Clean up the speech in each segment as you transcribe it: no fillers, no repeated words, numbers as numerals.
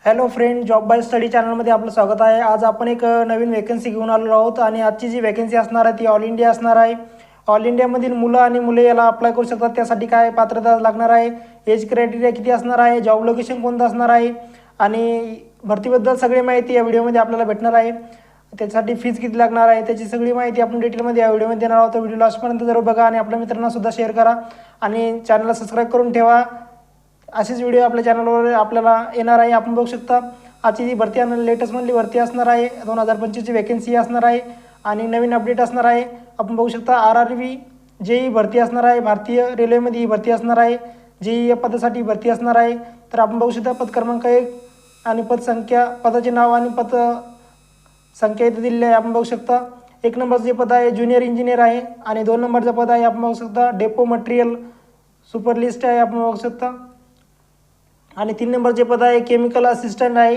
Hello friend, job by study चॅनलमध्ये आपलं स्वागत आहे। आज आपण एक नवीन वेकन्सी घेऊन आलेलो आहोत आणि आजची जी वेकन्सी असणार आहे ती ऑल इंडिया असणार आहे। ऑल इंडियामधील मुलं आणि मुले याला अप्लाय करू शकतात। त्यासाठी काय पात्रता लागणार आहे, एज क्रायटेरिया किती असणार आहे, जॉब लोकेशन कोणतं असणार आहे आणि भरतीबद्दल सगळी माहिती या व्हिडिओमध्ये आपल्याला भेटणार आहे। त्यासाठी फीज किती लागणार आहे त्याची सगळी माहिती आपण डिटेलमध्ये या व्हिडिओमध्ये देणार आहोत। व्हिडिओ लास्टपर्यंत जरूर बघा आणि आपल्या मित्रांना सुद्धा शेअर करा आणि चॅनलला सबस्क्राईब करून ठेवा। असेच व्हिडिओ आपल्या चॅनलवर आपल्याला येणार आहे। आपण बघू शकता आजची जी भरती आहे लेटेस्टमधली भरती असणार आहे। 2025ची वेकन्सी असणार आहे आणि नवीन अपडेट असणार आहे। आपण बघू शकता RRB जेई भरती असणार आहे। भारतीय रेल्वेमध्ये ही भरती असणार आहे। जेई या पदासाठी भरती असणार आहे। तर आपण बघू शकता पद क्रमांक 1 आणि पदसंख्या, पदाचे नाव आणि पद संख्या इथे दिलेली आहे। आपण बघू शकता 1 नंबरचं जे पद आहे ज्युनियर इंजिनियर आहे आणि 2 नंबरचं पद आहे आपण बघू शकता डेपो मटेरियल सुपरलिस्ट आहे। आपण बघू शकता आणि 3 नंबरचे पद आहे केमिकल असिस्टंट आहे।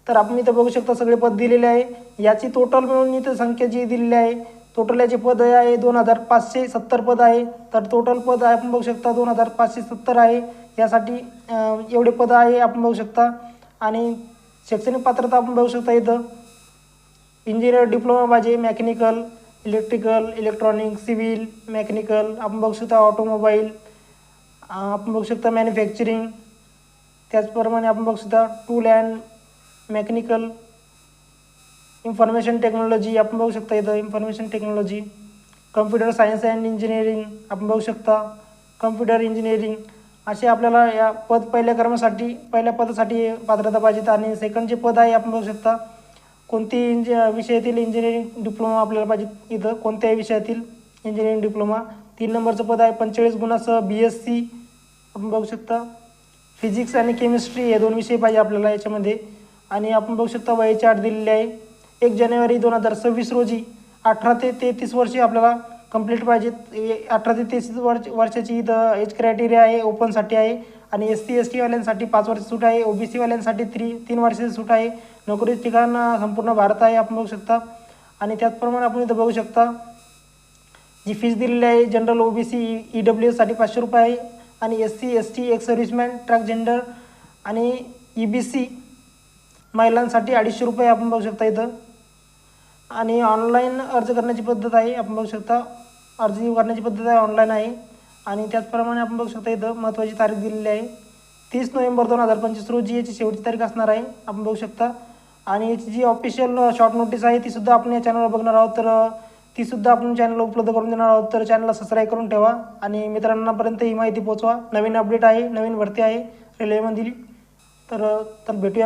तर आपण इथं बघू शकता सगळे पद दिलेले आहे। याची टोटल मिळून इथं संख्या जी दिलेली आहे, टोटल याचे पद आहे 2570 पद आहे। तर टोटल पद आहे आपण बघू शकता 2570 आहे। यासाठी एवढे पद आहे आपण बघू शकता। आणि शैक्षणिक पात्रता आपण बघू शकता इथं इंजिनियर डिप्लोमा पाहिजे, mechanical, electrical, electronic, civil, mechanical, आपण बघू शकता ऑटोमोबाईल, आपण बघू शकता मॅन्युफॅक्चरिंग, त्याचप्रमाणे आपण बघू शकता tool and mechanical, information technology, आपण बघू शकता इथं information technology, computer science and engineering, आपण बघू शकता कम्प्युटर इंजिनिअरिंग। असे आपल्याला या पहिल्या क्रमासाठी पहिल्या पदासाठी पात्रता पाहिजेत। आणि सेकंडचे पद आहे आपण बघू शकता कोणती विषयातील इंजिनिअरिंग डिप्लोमा आपल्याला पाहिजे, इथं कोणत्याही विषयातील इंजिनिअरिंग डिप्लोमा। 3 नंबरचं पद आहे 45 गुणासह BSc, आपण बघू शकता फिजिक्स आणि केमिस्ट्री हे 2 विषय पाहिजे आपल्याला याच्यामध्ये। आणि आपण बघू शकता वयाची अट दिलेली आहे 1 जानेवारी 2026 रोजी 18 ते 33 वर्षे आपल्याला कंप्लीट पाहिजेत। 18 ते 33 वर्षाची इथं एज क्रायटेरिया आहे, ओपनसाठी आहे। आणि SC ST वाल्यांसाठी 5 वर्ष सूट आहे, OBC वाल्यांसाठी 3 वर्षाची सूट आहे। नोकरीचं ठिकाण संपूर्ण भारत आहे आपण बघू शकता। आणि त्याचप्रमाणे आपण इथं बघू शकता जी फीज दिलेली आहे जनरल OBC EWS साठी 500 रुपये आहे आणि SC ST ex serviceman transgender आणि EBC महिलांसाठी 250 रुपये आपण बघू शकता इथं। आणि ऑनलाईन अर्ज करण्याची पद्धत आहे आपण बघू शकता, अर्ज करण्याची पद्धत आहे ऑनलाईन आहे। आणि त्याचप्रमाणे आपण बघू शकता इथं महत्त्वाची तारीख दिलेली आहे 30 नोव्हेंबर 2025 रोजी याची शेवटची तारीख असणार आहे आपण बघू शकता। आणि याची जी ऑफिशियल शॉर्ट नोटीस आहे ती सुद्धा आपण या चॅनलवर बघणार आहोत, तर ती सुद्धा आपण चॅनलला उपलब्ध करून देणार आहोत। तर चॅनलला सबस्क्राईब करून ठेवा आणि मित्रांनापर्यंत ही माहिती पोहोचवा। नवीन अपडेट आहे, नवीन भरती आहे रेल्वेमधील। तर भेटूया।